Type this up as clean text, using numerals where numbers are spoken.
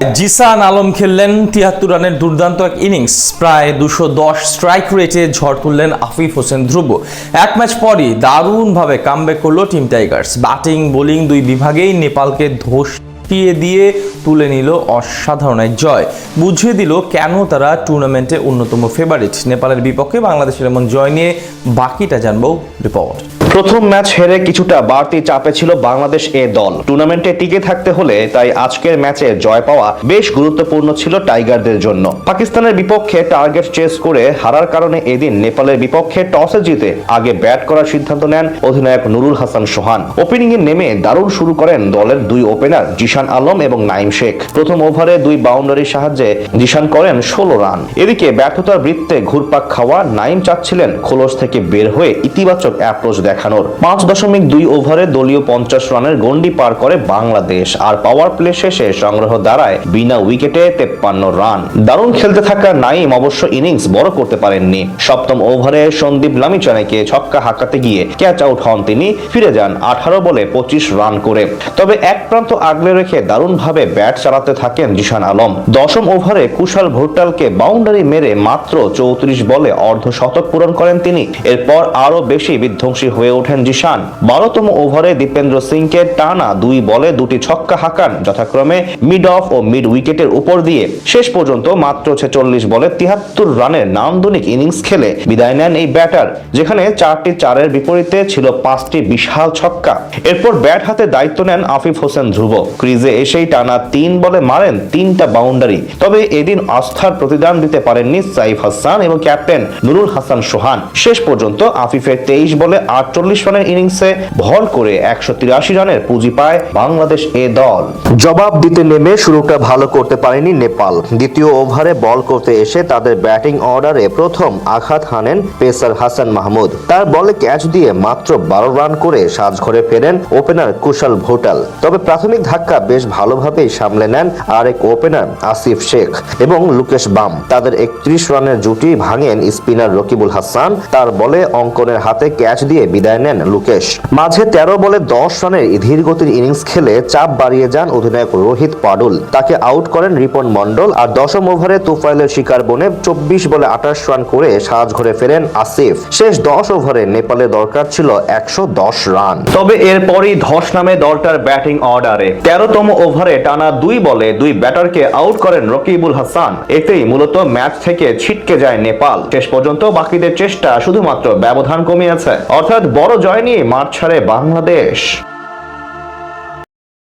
জিসান আলম খেললেন ৭৩ রানের দুর্দান্ত এক ইনিংস। প্রায় ২১০ স্ট্রাইক রেটে ঝড় তুললেন আফিফ হোসেন ধ্রুব। এক ম্যাচ পরই দারুণভাবে কামব্যাক করলো টিম টাইগার্স। ব্যাটিং বোলিং দুই বিভাগেই নেপালকে ধসিয়ে দিয়ে তুলে নিল অসাধারণ এক জয়। বুঝিয়ে দিল কেন তারা টুর্নামেন্টে অন্যতম ফেভারিট। নেপালের বিপক্ষে বাংলাদেশের এমন জয় নিয়ে বাকিটা জানবো রিপোর্ট। প্রথম ম্যাচ হেরে কিছুটা বাড়তি চাপে ছিল বাংলাদেশ এ দল। টুর্নামেন্টে টিকে থাকতে হলে তাই আজকের ম্যাচে জয় পাওয়া বেশ গুরুত্বপূর্ণ ছিল টাইগারদের জন্য। পাকিস্তানের বিপক্ষে টার্গেট চেস করে হারার কারণে এদিন নেপালের বিপক্ষে টসে জিতে আগে ব্যাট করার সিদ্ধান্ত নেন অধিনায়ক নুরুল হাসান সোহান। ওপেনিংয়ে নেমে দারুণ শুরু করেন দলের দুই ওপেনার জিসান আলম এবং নাইম শেখ। প্রথম ওভারে দুই বাউন্ডারির সাহায্যে জিসান করেন ১৬ রান। এদিকে ব্যর্থতার বৃত্তে ঘুরপাক খাওয়া নাইম চাচ্ছিলেন খোলস থেকে বের হয়ে ইতিবাচক অ্যাপ্রোচ দেখানোর। ৫.২ ওভারে দলীয় ৫০ রানের গন্ডি পার করে বাংলাদেশ। আর পাওয়ার প্লে শেষে সংগ্রহ দাঁড়ায় বিনা উইকেটে ৫৩ রান। দারুণ খেলতে থাকা নাইম অবশ্য ইনিংস বড় করতে পারেননি। সপ্তম ওভারে সন্দীপ লামিচানেকে ছক্কা হাঁকাতে গিয়ে ক্যাচ আউট হন তিনি। ফিরে যান ১৮ বলে ২৫ রান করে। তবে এক প্রান্ত আগলে রেখে দারুণভাবে ব্যাট চালাতে থাকেন জিসান আলম। দশম ওভারে কুশাল ভুট্টালকে বাউন্ডারি মেরে মাত্র ৩৪ বলে অর্ধশতক পূরণ করেন তিনি। এরপর আরো বেশি বিধ্বংসী হয়ে ওঠেন জিসান। ১২তম ওভারে দীপেন্দ্র সিংকে টানা ২ বলে ২টি ছক্কা হাঁকান, যথাক্রমে মিড অফ ও মিড উইকেটের উপর দিয়ে। শেষ পর্যন্ত মাত্র ৪৬ বলে ৭৩ রানের নান্দনিক ইনিংস খেলে বিদায় নেন এই ব্যাটার, যেখানে ৪টি চারের বিপরীতে ছিল ৫টি বিশাল ছক্কা। এরপর ব্যাট হাতে দায়িত্ব নেন আফিফ হোসেন ধ্রুব। ক্রিজে এসেই টানা ৩ বলে মারেন ৩টা বাউন্ডারি। তবে এদিন আস্থার প্রতিদান দিতে পারেননি সাইফ হাসান এবং ক্যাপ্টেন নুরুল হাসান সোহান। শেষ পর্যন্ত আফিফের ২৩ বলে ৪৮ রানের ইনিংসে ভর করে ১৮৩ রানের পুঁজি পায় বাংলাদেশ এ দল। জবাব দিতে নেমে শুরুটা ভালো করতে পারেনি নেপাল। দ্বিতীয় ওভারে বল করতে এসে তাদের ব্যাটিং অর্ডারে প্রথম আঘাত হানেন পেসার হাসান মাহমুদ। তার বলে ক্যাচ দিয়ে মাত্র ১২ রান করে সাজঘরে ফেরেন ওপেনার কুশাল ভুটাল। তবে প্রাথমিক ধাক্কা বেশ ভালোভাবেই সামলে নেন আরেক ওপেনার আসিফ শেখ এবং লুকেশ বাম। তাদের ৩১ রানের জুটি ভাঙেন স্পিনার রকিবুল হাসান। তার বলে অঙ্কনের হাতে ক্যাচ দিয়ে বিদায় নেন লুকেশ। মাঝে ১৩ বলে ১০ রানের ধীরগতির ইনিংস খেলে চাপ বাড়িয়ে যান অধিনায়ক রোহিত পাডুল। তাকে আউট করেন রিপন মন্ডল। আর দশম ওভারে তুফাইলের শিকার বনে ২৪ বলে ২৮ রান করে সাজঘরে ফেরেন আসিফ। শেষ ১০ ওভারে নেপালের দরকার ছিল ১১০ রান। তবে এরপরই ধস নামে দলটার ব্যাটিং অর্ডারে। ১৩তম ওভারে টানা ২ বলে ২ ব্যাটারকে আউট করেন রকিবুল হাসান। এতেই মূলত ম্যাচ থেকে ছিটকে যায় নেপাল। শেষ পর্যন্ত বাকিদের চেষ্টা শুধুমাত্র ব্যবধান কমিয়েছে, অর্থাৎ বড় জয় নিয়ে মাঠ ছাড়ে বাংলাদেশ।